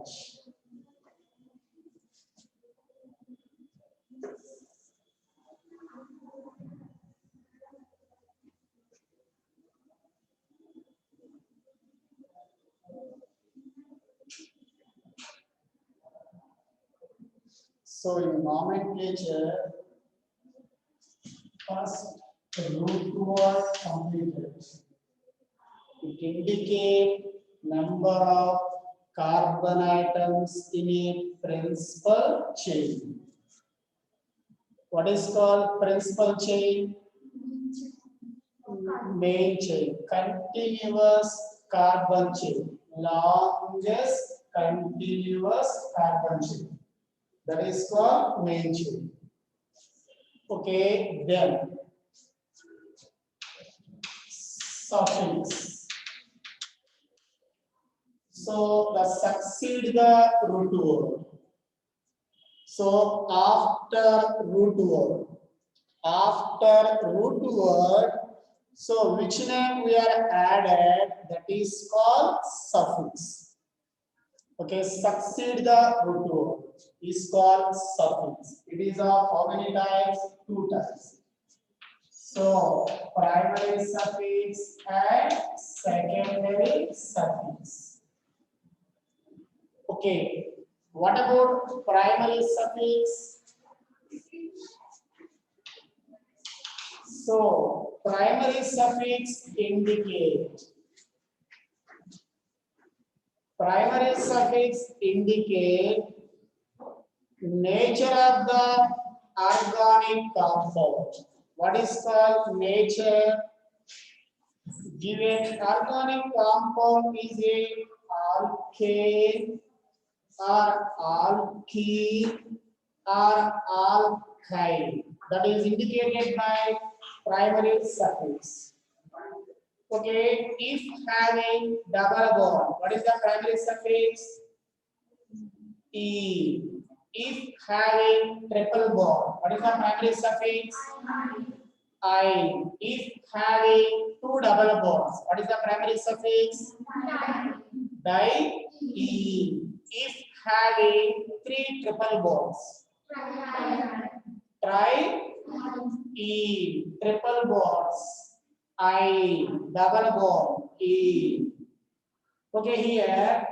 H. So in nomenclature, first root word completed. It indicates number of carbon atoms in a principal chain. What is called principal chain? Main chain. Continuous carbon chain. Longest continuous carbon chain. That is called main chain. Okay, then suffix. So the succeed the root word. So after root word, so which name we are added, that is called suffix. Okay, succeed the root word is called suffix. It is of how many types? 2 types. So primary suffix and secondary suffix. Okay, what about primary suffix? So primary suffix indicate nature of the organic compound. What is called nature? Given organic compound is a alkane or alkene or alkyne. That is indicated by primary suffix. Okay, if having double bond, what is the primary suffix? E. If having triple bond, what is the primary suffix? I. If having 2 double bonds, what is the primary suffix? Di. E. If having 3 triple bonds, tri. E. Triple bonds. I. Double bond. E. Okay, here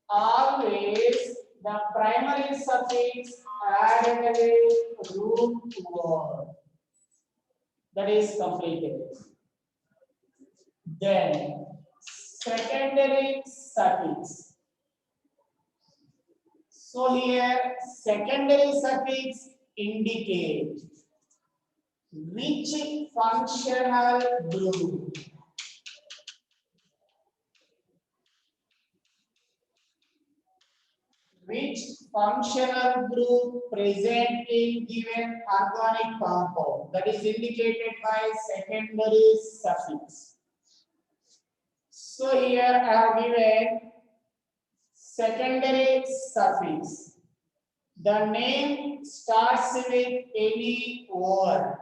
always the primary suffix added with root word. That is completed. Then secondary suffix. So here secondary suffix indicate which functional group. Which functional group present in given organic compound, that is indicated by secondary suffix. So here I have given secondary suffix. The name starts with any word.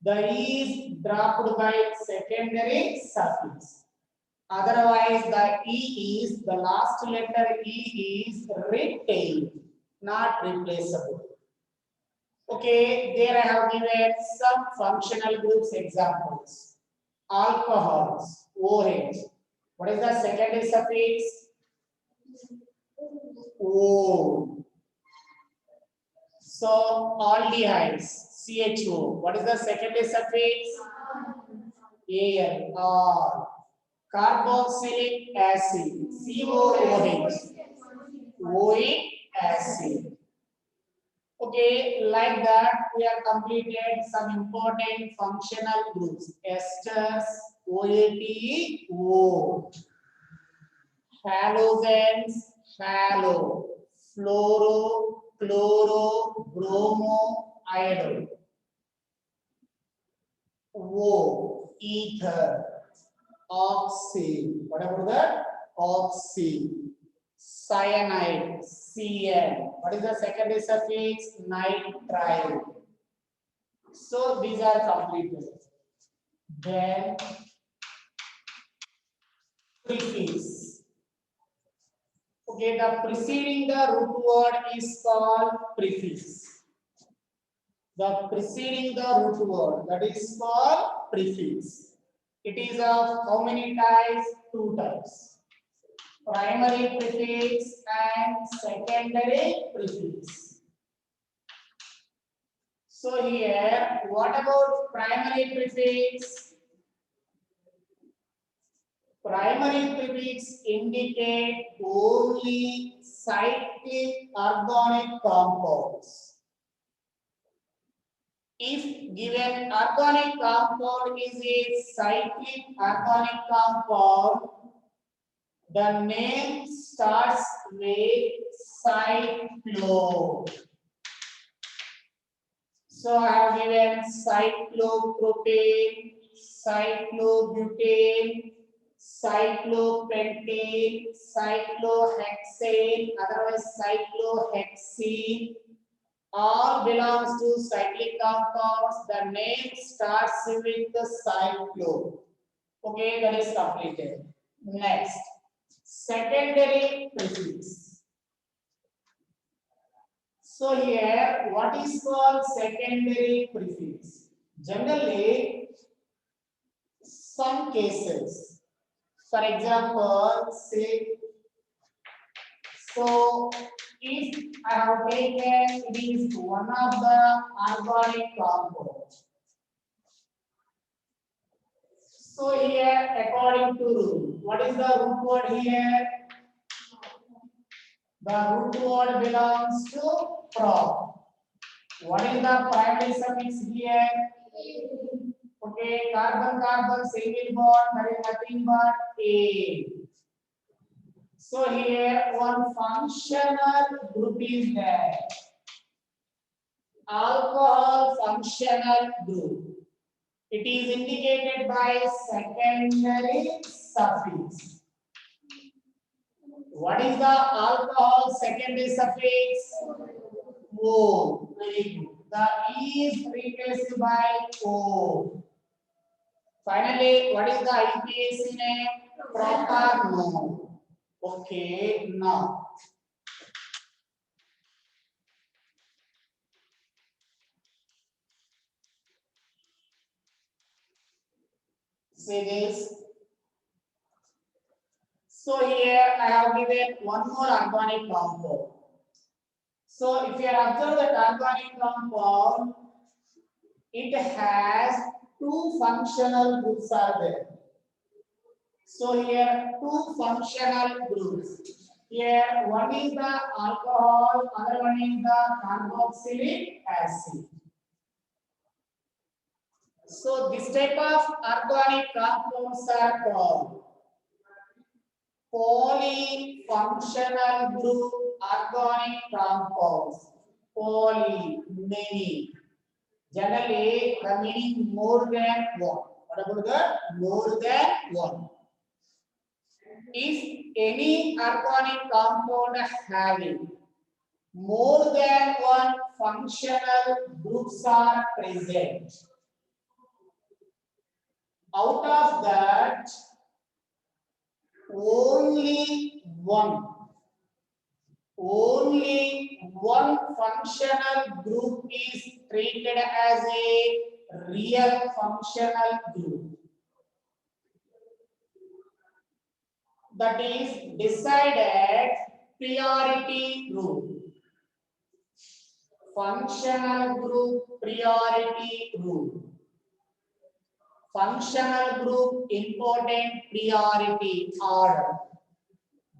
The E is dropped by secondary suffix. Otherwise, the E is, the last letter E is retained, not replaceable. Okay, there I have given some functional groups examples. Alcohols, OH. What is the secondary suffix? O. So, aldehydes, CHO. What is the secondary suffix? AL, R. Carboxylic acid, COOH, OIC acid. Okay, like that we have completed some important functional groups. Esters, OATE, O. Halogens, halo. Fluoro, chloro, bromo, iodo. O, ether. Oxy. What about that? Oxy. Cyanide. CN. What is the secondary suffix? Nitrile. So these are completed. Then prefix. Okay, the preceding the root word is called prefix. The preceding the root word, that is called prefix. It is of how many types? Two types. Primary prefix and secondary prefix. So here, what about primary prefix? Primary prefix indicate only cyclic organic compounds. If given organic compound is a cyclic organic compound, the name starts with cyclo. So I have given cyclopropane, cyclobutane, cyclopentane, cyclohexane, otherwise cyclohexene. All belongs to cyclic compounds. The name starts with the cyclo. Okay, that is completed. Next, secondary prefix. So here, what is called secondary prefix? Generally, some cases. For example, say, so if I have taken it is one of the organic compounds. So here, according to rule, what is the root word here? The root word belongs to prop. What is the primary suffix here? Okay, carbon carbon single bond, that is nothing but A. So here one functional group is there. Alcohol functional group. It is indicated by secondary suffix. What is the alcohol secondary suffix? O. Very good. The E is replaced by O. Finally, what is the IPAC name? Propanone. Okay, now. See this. So here I have given one more organic compound. So if you observe that organic compound, it has two functional groups are there. So here two functional groups. Here one is the alcohol, other one is the carboxylic acid. So this type of organic compounds are called polyfunctional group organic compounds. Poly, many. Generally, the meaning more than one. What about that? More than one. If any organic compound having more than one functional groups are present, out of that, only one functional group is treated as a real functional group. That is decided priority rule. Functional group priority rule. Functional group important priority order.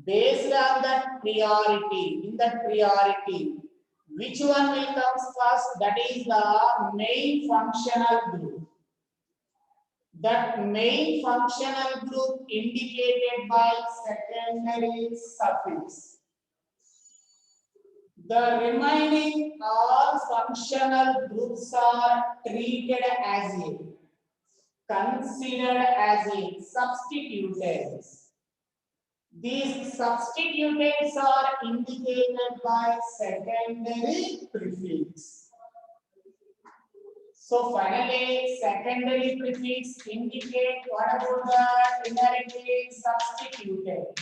Based on that priority, in that priority, which one will come first? That is the main functional group. That main functional group indicated by secondary suffix. The remaining all functional groups are treated as a, considered as a substitutants. These substitutants are indicated by secondary prefix. So finally, secondary prefix indicate, what about the inherently substitutants?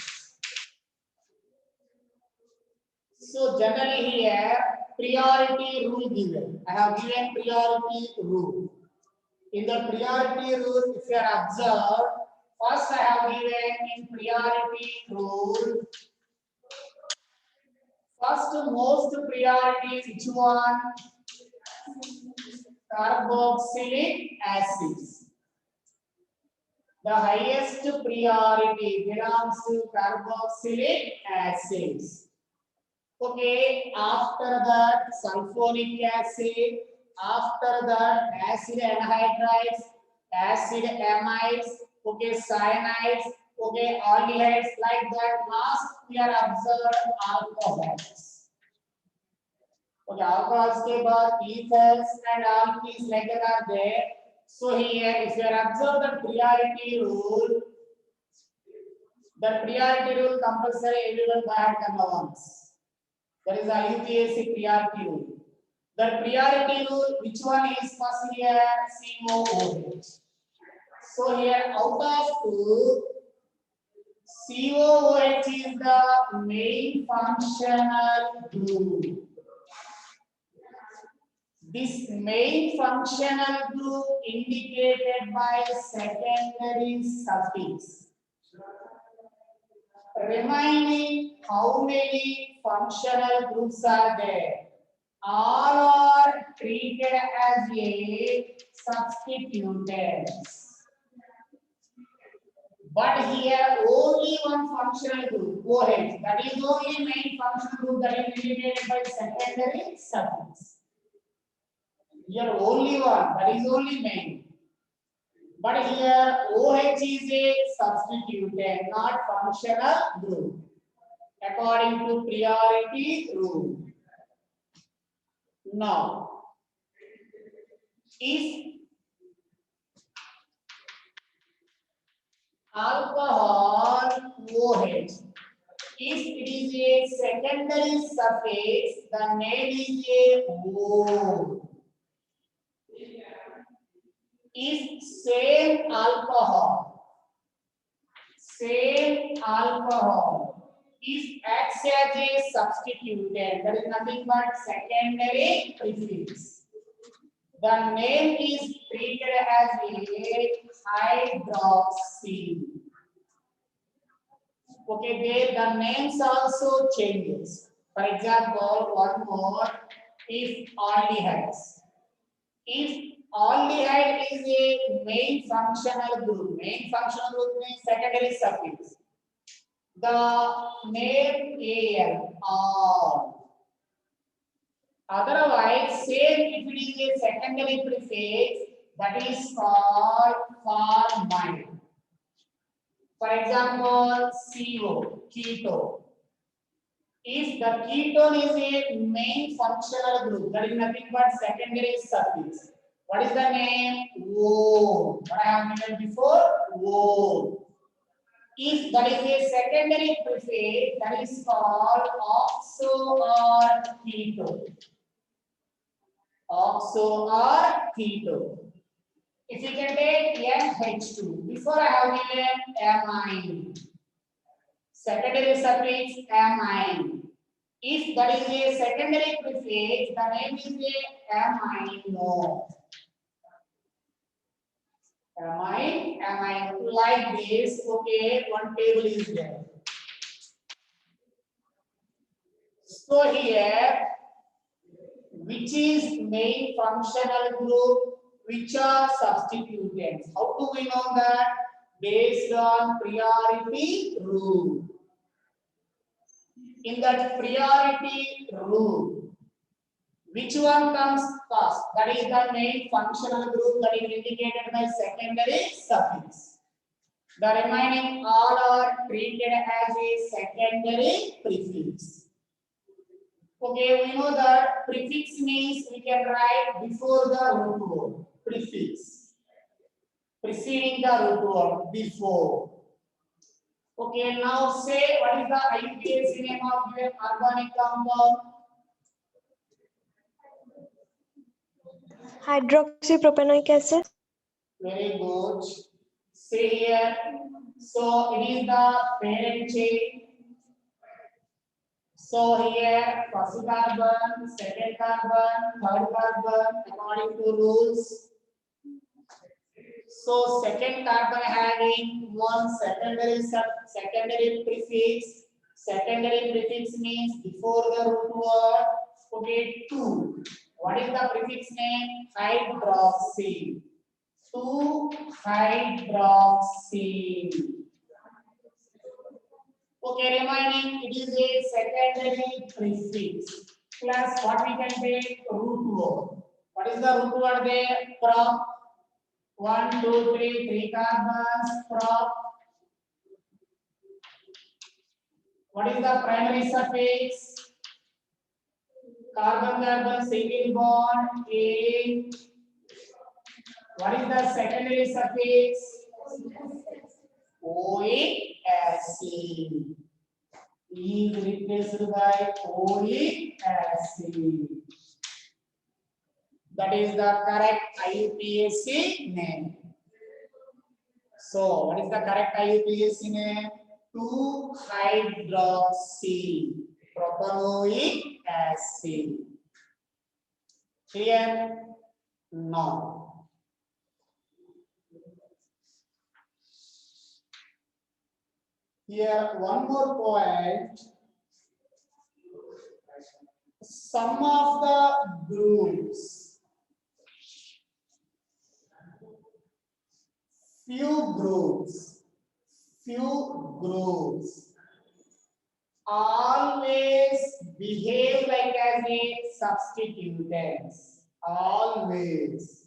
So generally here priority rule given. I have given priority rule. In the priority rule, if you are observed, first I have given in priority rule. First most priority is which one? Carboxylic acids. The highest priority belongs to carboxylic acids. Okay, after that sulfonic acid, after that acid anhydrides, acid amides, okay, cyanides, okay, aldehydes, like that. Last we are observed alcohols. Okay, alcohols के बाद ethers and alkenes like that are there. So here, if you are observe the priority rule, compulsory everyone by heart number once. That is the UPSC priority rule. The priority rule, which one is first here? COOH. So here, out of two, COOH is the main functional group. This main functional group indicated by secondary suffix. Remaining, how many functional groups are there? All are treated as a substituents. But here only one functional group, OH, that is only main functional group that is indicated by secondary suffix. Here only one, that is only main. But here OH is a substituent, not functional group, according to priority rule. Now, if alcohol OH, if it is a secondary suffix, the name is a O. If same alcohol, if acts as a substituent, that is nothing but secondary prefix. The name is treated as a hydroxy. Okay, there the names also changes. For example, one more, if aldehydes. If aldehyde is a main functional group means secondary suffix. The name Al, all. Otherwise, same if it is a secondary prefix, that is called formyl. For example, CO, keto. If the ketone is a main functional group, that is nothing but secondary suffix. What is the name? O. What I have given before? O. If that is a secondary prefix, that is called oxo or keto. Oxo or keto. If you can take NH2, before I have given amine. Secondary suffix amine. If that is a secondary prefix, the name is a amino. Amine, like this. Okay, one table is there. So here, which is main functional group, which are substituents? How do we know that? Based on priority rule. In that priority rule, which one comes first? That is the main functional group that is indicated by secondary suffix. The remaining all are treated as a secondary prefix. Okay, we know that prefix means we can write before the root word. Prefix. Preceding the root word, before. Okay, now say what is the IUPAC name of your organic compound? Hydroxypropanoic acid. Very good. Say here. So it is the parent chain. So here first carbon, second carbon, third carbon according to rules. So second carbon having one secondary prefix. Secondary prefix means before the root word. Okay, 2. What is the prefix name? Hydroxy. 2-hydroxy. Okay, remaining it is a secondary prefix plus what we can take root word. What is the root word there? Prop. 1, 2, 3, 3 carbons. Prop. What is the primary suffix? Carbon single bond A. What is the secondary suffix? OIC acid. E is replaced by OIC acid. That is the correct IUPAC name. So, what is the correct IUPAC name? 2-hydroxy propanoic acid. Clear? No. Here, one more point. Some of the groups, few groups always behave like as a substitutants. Always.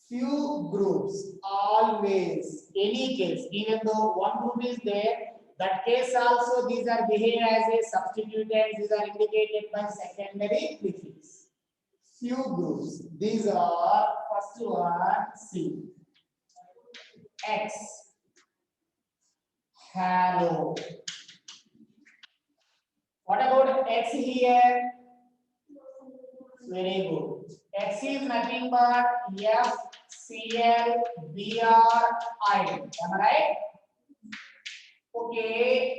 Few groups, always, any case, even though one group is there, that case also these are behave as a substitutants. These are indicated by secondary prefix. Few groups. These are first one C. X. Halo. What about X here? Very good. X is nothing but FCl, Br, iron. Am I right? Okay.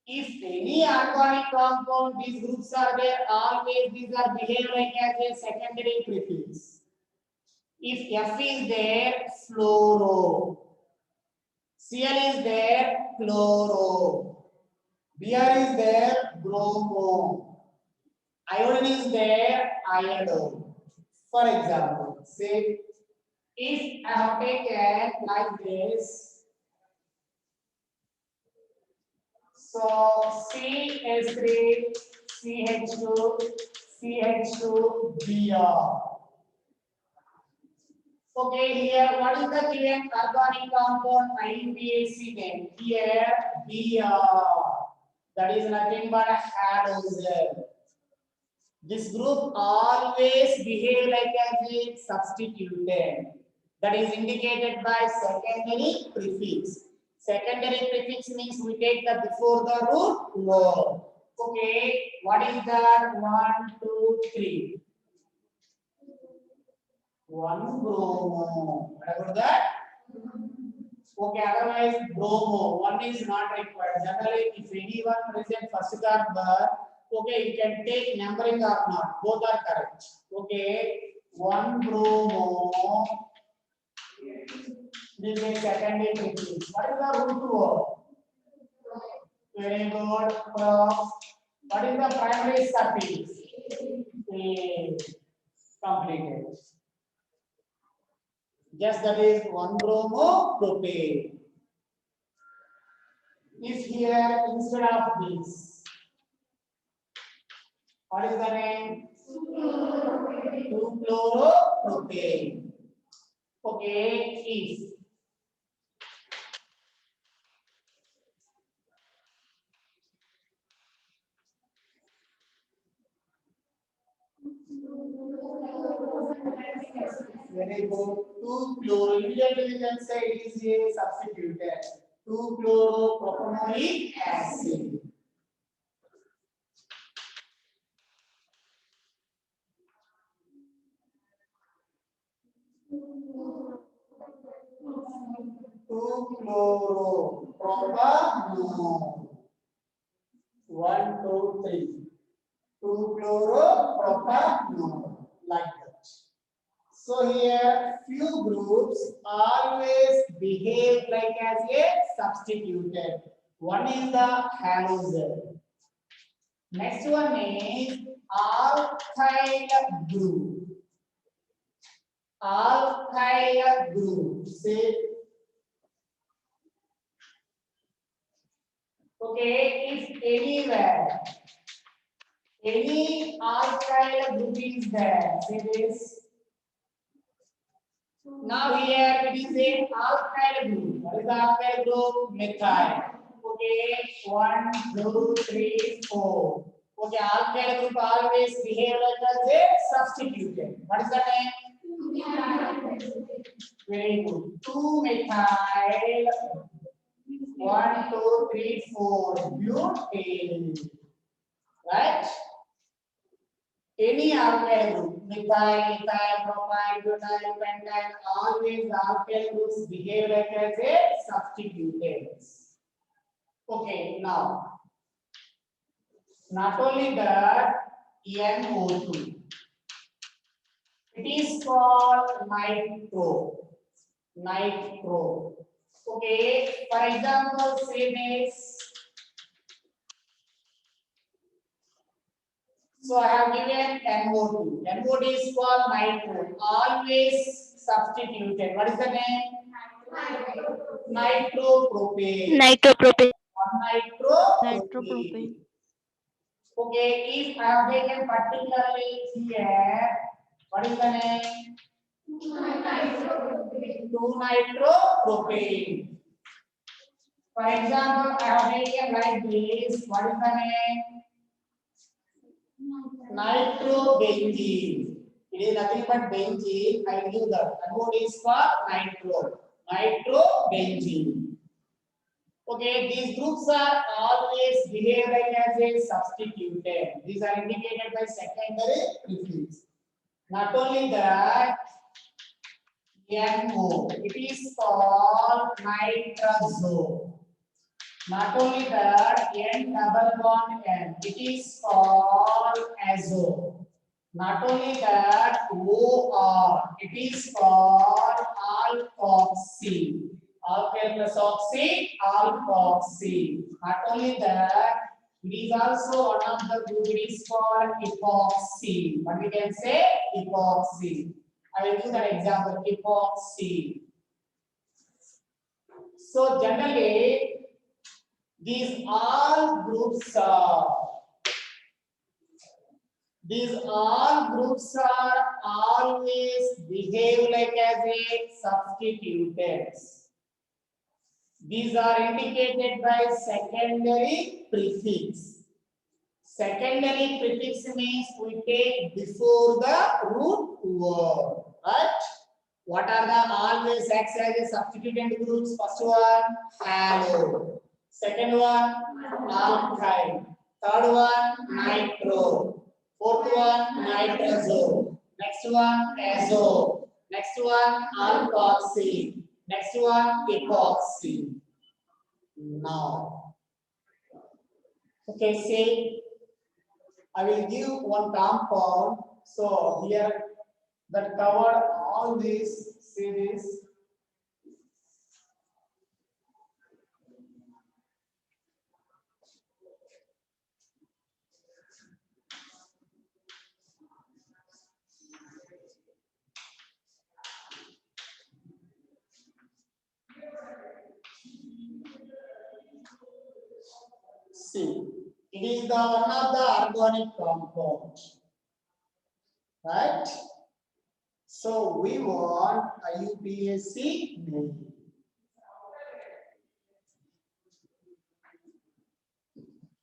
If any organic compound, these groups are there, always these are behave like as a secondary prefix. If F is there, fluoro. Cl is there, chloro. Br is there, bromo. Iodine is there, iodo. For example, say if I have taken like this, so CH3, CH2, CH2, Br. Okay, here what is the given organic compound IUPAC name? Here Br. That is nothing but halosine. This group always behave like as a substitutant. That is indicated by secondary prefix. Secondary prefix means we take the before the root word. Okay, what is that? 1, 2, 3. 1 bromo. What about that? Okay, otherwise bromo. 1 is not required. Generally, if anyone present first carbon, okay, you can take numbering or not. Both are correct. Okay, 1 bromo. This is secondary prefix. What is the root word? Very good. What is the primary suffix? Completed. Just that is 1 bromo propane. If here instead of this, what is the name? 2-chloropropane. Okay, if very good. 2-chloro. Immediately we can say it is a substituted. 2-chloropropanoic acid. Two chloro propano. 1, 2, 3. 2-chloropropanol, like that. So here few groups always behave like as a substituted. One is the halogen. Next one is alkyl group. Alkyl group. Say, okay, if anywhere any alkyl group is there, say this. Now here it is a alkyl group. What is the alkyl group? Methyl. Okay, 1, 2, 3, 4. Okay, alkyl group always behave like as a substituted. What is the name? Very good. 2-methyl. 1, 2, 3, 4. Butane. Right? Any alkyl group, methyl, ethyl, propyl, butyl, pentyl, always the alkyl groups behave like as a substituted. Okay, now, not only that, NO2. It is called nitro. Nitro. Okay, for example, say this. So I have given NO2. NO2 is called nitro. Always substituted. What is the name? Nitropropane. Nitropropane. Nitropropane. Okay, if I have taken particularly here, what is the name? 2-nitropropane. For example, I have taken like this. What is the name? Nitrobenzene. It is nothing but benzene. I will give that. And what is for nitro? Nitrobenzene. Okay, these groups are always behave like as a substituted. These are indicated by secondary prefix. Not only that, NO. It is called nitrazole. Not only that, N double bond N. It is called azo. Not only that, OR. It is called alkoxy. Alkyl plus oxy, alkoxy. Not only that, it is also one of the group. It is called epoxy. What we can say? Epoxy. I will give that example. Epoxy. So generally, these all groups are always behave like as a substituted. These are indicated by secondary prefix. Secondary prefix means we take before the root word, right? What are the always acts as a substituent groups? First one, halo. Second one, alkyl. Third one, nitro. Fourth one, nitrazole. Next one, azo. Next one, alkoxy. Next one, epoxy. Now, okay, say I will give one compound. So here that covered all these. See this. See, it is the one of the organic compound, right? So we want IUPAC name.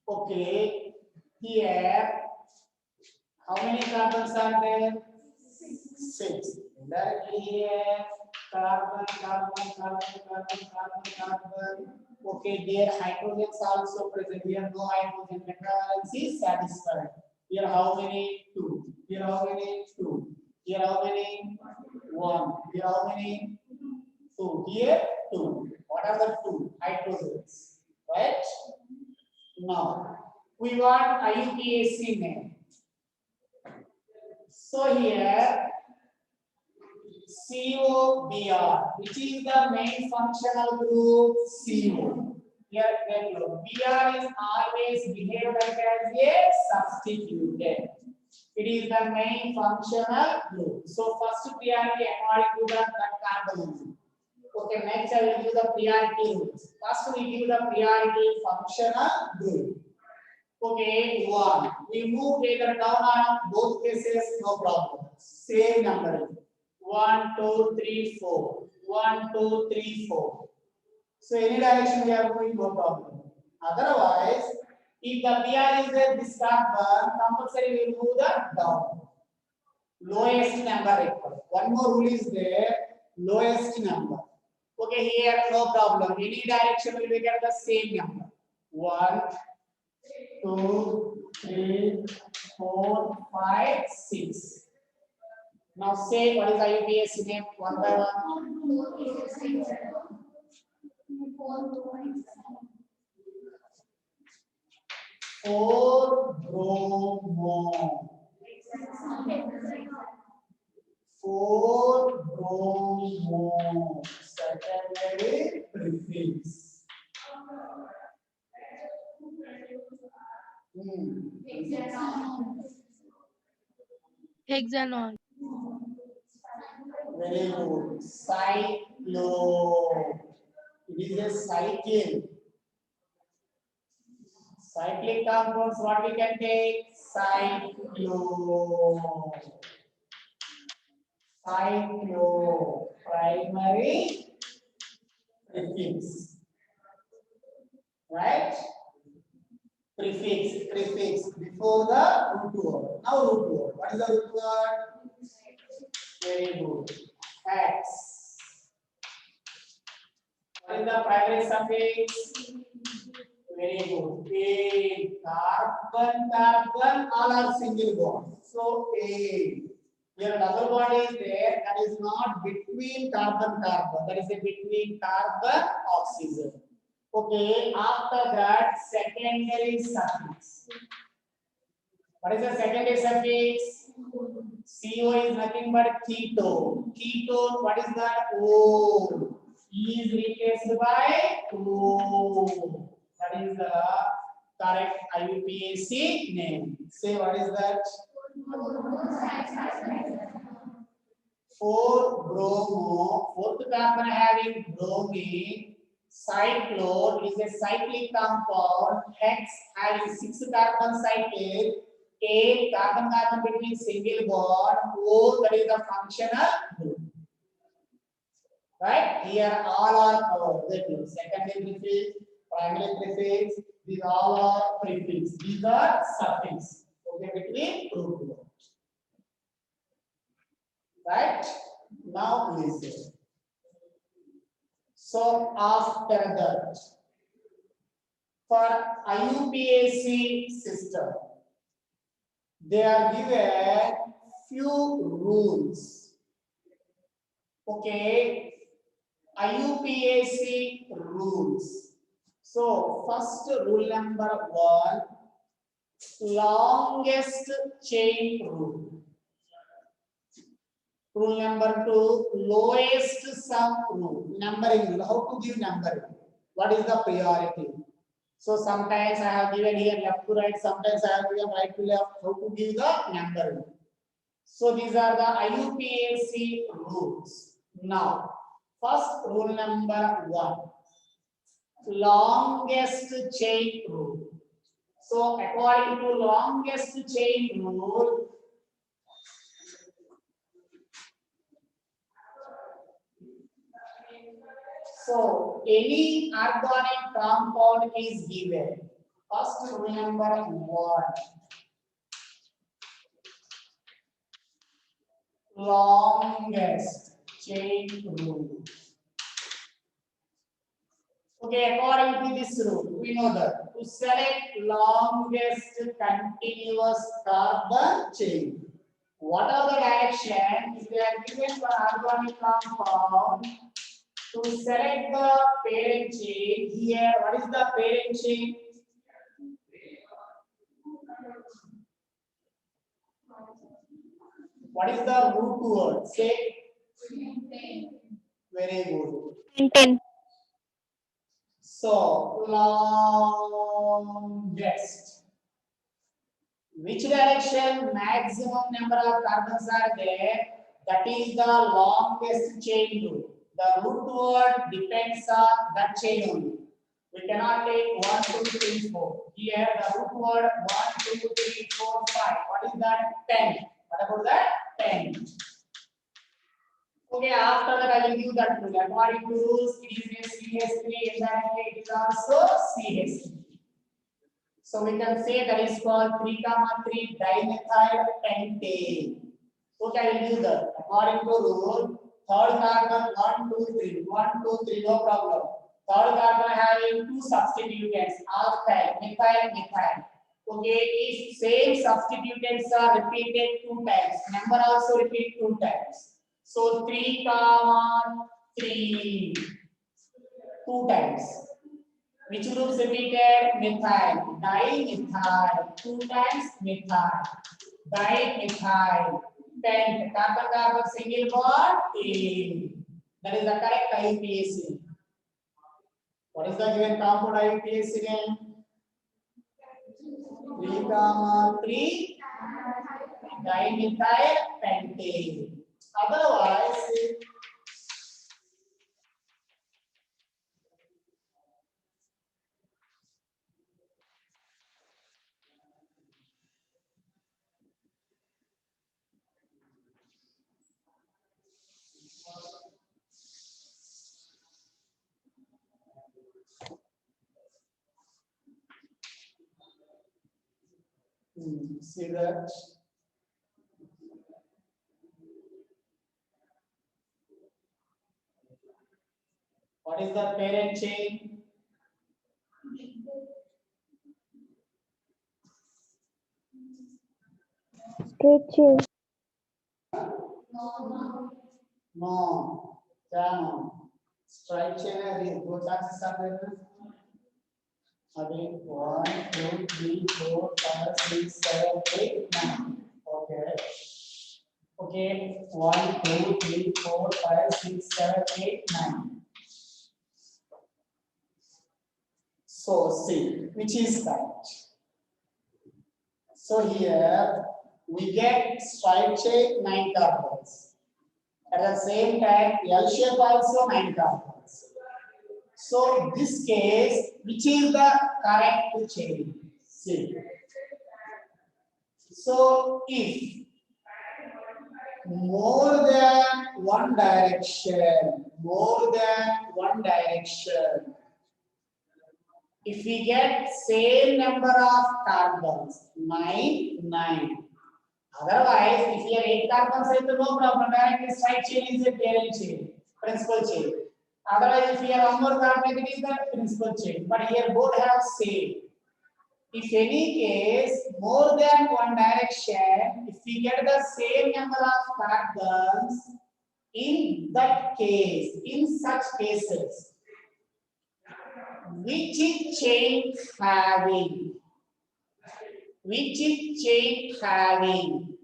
Okay, here how many carbons are there? 6. Directly here, carbon. Okay, there hydrogens also present. Here no hydrogen. Equivalence is satisfied. Here how many? 2. Here how many? 2. Here how many? 1. Here how many? 2. Here 2. What are the 2 hydrogens? Right? Now we want IUPAC name. So here COBR, which is the main functional group CO. Here, BR is always behaved like as a substituted. It is the main functional group. So first priority according to the carbon. Okay, next I will give the priority rules. First we give the priority functional group. Okay, one. We move either down on both cases, no problem. Same number. 1, 2, 3, 4. 1, 2, 3, 4. So any direction we are going, no problem. Otherwise, if the PR is there, this carbon, compulsory we will move the down. Lowest number required. One more rule is there, lowest number. Okay, here no problem. Any direction we will get the same number. 1, 2, 3, 4, 5, 6. Now say what is IUPAC name one by one. 4 bromo. 4 bromo. Secondary prefix. Hexanon. Very good. Cyclo. It is a cycle. Cyclic compounds, what we can take? Cyclo. Cyclo. Primary prefix. Right? Prefix before the root word. Now root word. What is the root word? Very good. X. What is the primary suffix? Very good. A. Carbon, all are single bond. So A. Here double bond is there. That is not between carbon. That is a between carbon oxygen. Okay. After that, secondary suffix. What is the secondary suffix? CO is nothing but ketone. Ketone, what is that? O. E is replaced by O. That is the correct IUPAC name. Say what is that? 4 bromo. Fourth carbon having bromine. Cyclone is a cyclic compound. Hex having 6 carbon cycle. A carbon between single bond. O, that is the functional group. Right? Here all are covered. Secondary prefix, primary prefix. These all are prefix. These are suffix. Okay, between root words. Right? Now listen. So after that, for IUPAC system, they are given few rules. Okay, IUPAC rules. So first rule number 1, longest chain rule. Rule number 2, lowest sum rule. Numbering rule. How to give numbering? What is the priority? So sometimes I have given here left to right, sometimes I have given right to left. How to give the numbering? So these are the IUPAC rules. Now, first rule number 1, longest chain rule. So according to longest chain rule, so any organic compound is given. First rule number 1, longest chain rule. Okay, according to this rule, we know that to select longest continuous carbon chain, what are the directions they are given for organic compound? To select the parent chain, here what is the parent chain? What is the root word? Say. Very good. Maintain. So longest. Which direction maximum number of carbons are there? That is the longest chain rule. The root word depends on that chain only. We cannot take 1, 2, 3, 4. Here the root word 1, 2, 3, 4, 5. What is that? 10. What about that? 10. Okay, after that I will give that rule. According to rules, it is a CH3, indirectly it is also CH3. So we can say that is called 3, 3 dimethyl pentane. Okay, I will do that. According to rule, third carbon 1, 2, 3. 1, 2, 3, no problem. Third carbon having two substituents, alkyl, methyl, methyl. Okay, if same substituents are repeated 2 times, number also repeat 2 times. So 3, 3, 2 times. Which groups repeated? Methyl, dimethyl, 2 times methyl, dimethyl, pent, carbon carbon single bond, ane. That is the correct IUPAC. What is the given compound IUPAC again? 3, 3 dimethyl pentane. Otherwise, see that. What is the parent chain? Straight chain. No. Down. Straight chain is दो chances are there. Again 1, 2, 3, 4, 5, 6, 7, 8, 9. Okay. Okay. 1, 2, 3, 4, 5, 6, 7, 8, 9. So see, which is correct? So here we get straight chain 9 carbons. At the same time, L shape also 9 carbons. So this case, which is the correct chain? See. So if more than one direction, if we get same number of carbons, 9, 9. Otherwise, if you have 8 carbons, no problem. Directly side chain is a parent chain, principal chain. Otherwise, if you have one more carbon, it is the principal chain. But here both have same. If any case, more than one direction, if we get the same number of carbons, in that case, in such cases, which chain having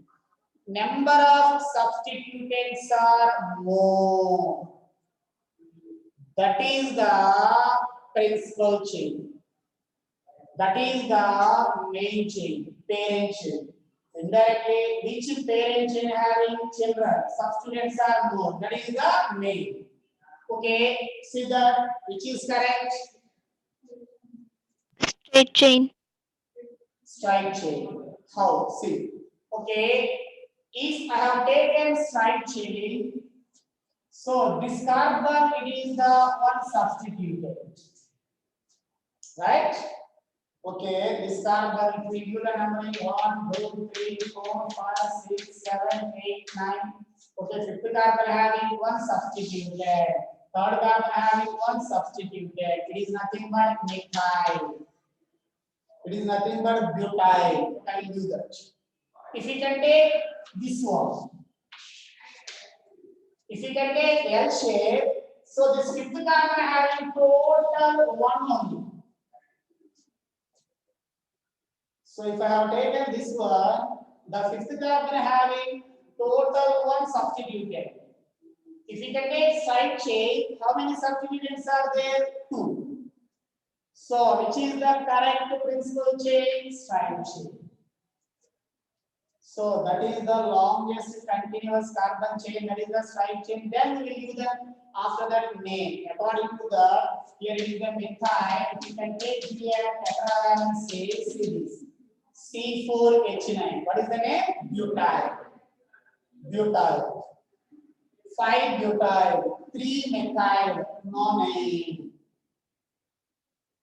number of substituents are more, that is the principal chain, that is the main chain, parent chain. Indirectly, which parent chain having children, substituents are more, that is the main. Okay, see that which is correct? Straight chain. Straight chain. How? See. Okay, if I have taken straight chain, so this carbon it is the one substituted, right? Okay, this carbon if we give the number 1, 2, 3, 4, 5, 6, 7, 8, 9. Okay, fifth carbon having one substituted, third carbon having one substituted. It is nothing but methyl. It is nothing but butyl. I will do that. If we can take this one, if you can take L shape, so this fifth carbon having total 1 only. So if I have taken this one, the fifth carbon having total one substituted. If you can take side chain, how many substituents are there? 2. So, which is the correct principal chain? Side chain. So, that is the longest continuous carbon chain, that is the side chain. Then we will give them after that name. According to the, here it is the methyl. You can take here tetravalent series C4H9. What is the name? Butyl. Butyl. 5-butyl, 3-methyl, no name.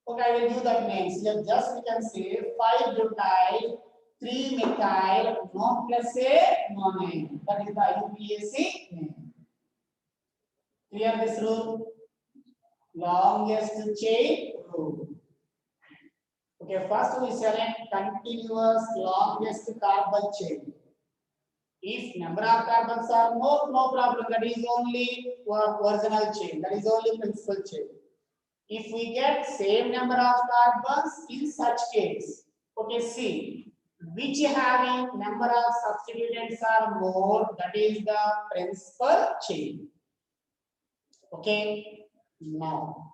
Okay, I will give that names. Just we can say 5-butyl, 3-methyl, no plus a, no name. That is the UPAC name. Clear this rule? Longest chain rule. Okay, first we select continuous longest carbon chain. If number of carbons are more, no problem. That is only original chain. That is only principal chain. If we get same number of carbons, in such case, okay, see, which having number of substituents are more, that is the principal chain. Okay, now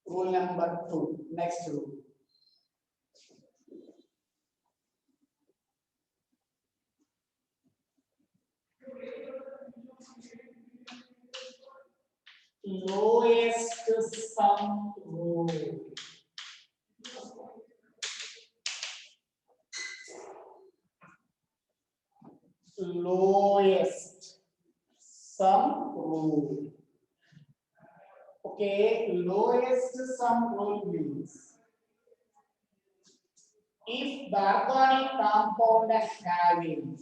rule number 2. Next rule. Lowest sum rule. Lowest sum rule. Okay, lowest sum rule means if the organic compound having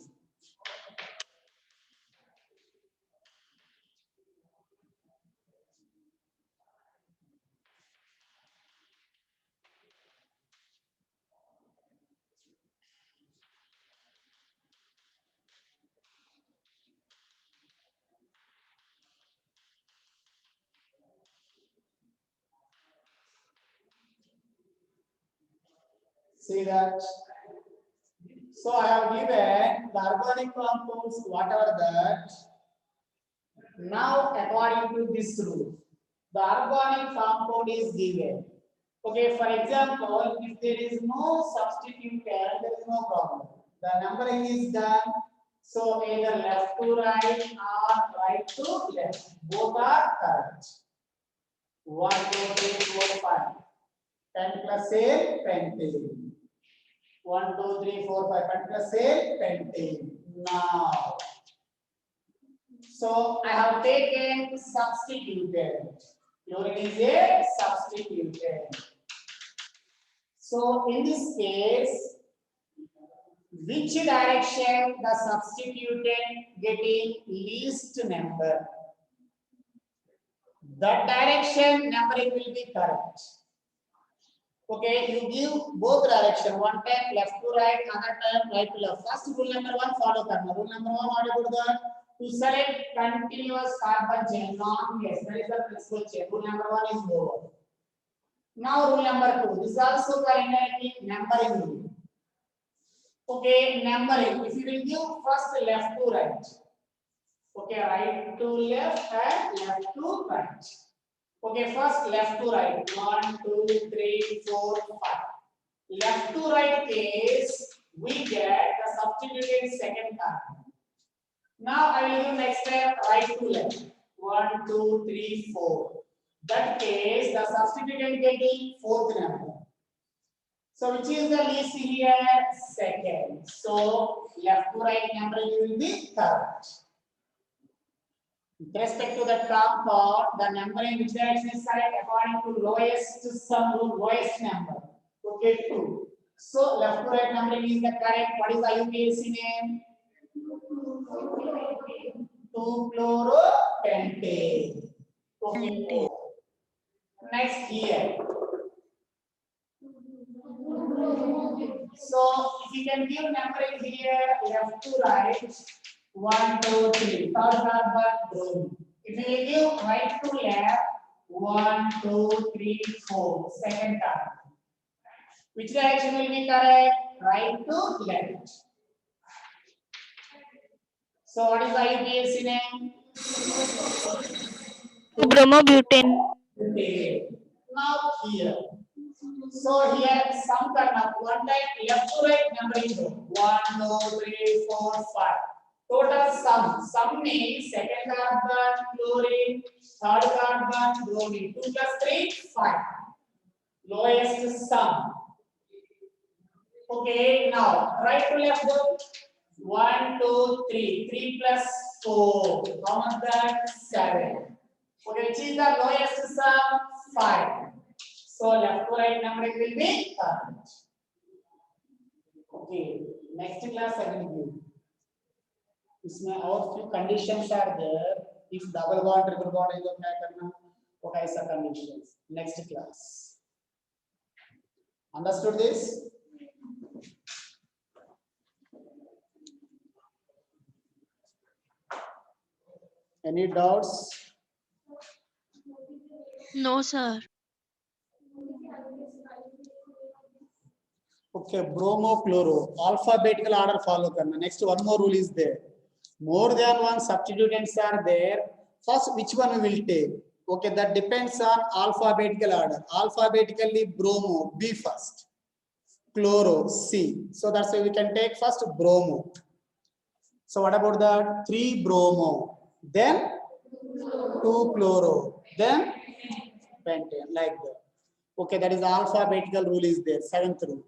see that. So I have given the organic compounds, whatever that. Now, according to this rule, the organic compound is given. Okay, for example, if there is no substituent, there is no problem. The numbering is done. So either left to right or right to left. Both are correct. 1, 2, 3, 4, 5. 10 plus a, pentane. 1, 2, 3, 4, 5. 10 plus a, pentane. Now, so I have taken substituted. Fluorine is a substituted. So in this case, which direction the substituted getting least number? That direction numbering will be correct. Okay, you give both direction. One time left to right, other time right to left. First rule number 1 follow karna. Rule number 1 what about that? To select continuous carbon chain, non-gas. That is the principal chain. Rule number 1 is over. Now rule number 2. This is also called numbering rule. Okay, numbering. If you will give first left to right. Okay, right to left and left to right. Okay, first left to right. 1, 2, 3, 4, 5. Left to right case, we get the substituted second carbon. Now I will do next step right to left. 1, 2, 3, 4. That case, the substituted getting fourth number. So which is the least here? Second. So left to right number will be third. With respect to the compound, the number in which direction is correct according to lowest sum rule, lowest number. Okay, 2. So left to right numbering is the correct. What is the IUPAC name? 2-fluoropentane. Okay. Next here. So if you can give numbering here left to right, 1, 2, 3. Third carbon bromine. If you give right to left, 1, 2, 3, 4. Second carbon. Which direction will be correct? Right to left. So what is the IUPAC name? Bromobutane. Okay. Now here. So here sum karna one time left to right numbering do 1 2 3 4 5 total sum means second carbon chlorine third carbon bromine 2 plus 3 5 lowest sum. Okay, now right to left go 1 2 3 3 plus 4 how much that 7. Okay, which is the lowest sum 5. So left to right numbering will be correct. Okay, next class I will give. इसमें और few conditions are there. If double bond, triple bond है तो क्या करना? What are the conditions? Next class. Understood this? Any doubts? No, sir. Okay, bromo, chloro, alphabetical order follow करना. Next one more rule is there. More than one substituents are there. First, which one we will take? Okay, that depends on alphabetical order. Alphabetically, bromo, B first. Chloro, C. So that's why we can take first bromo. So what about that? 3 bromo, then 2 chloro, then pentane, like that. Okay, that is alphabetical rule is there. 7th rule.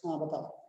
हाँ बताओ.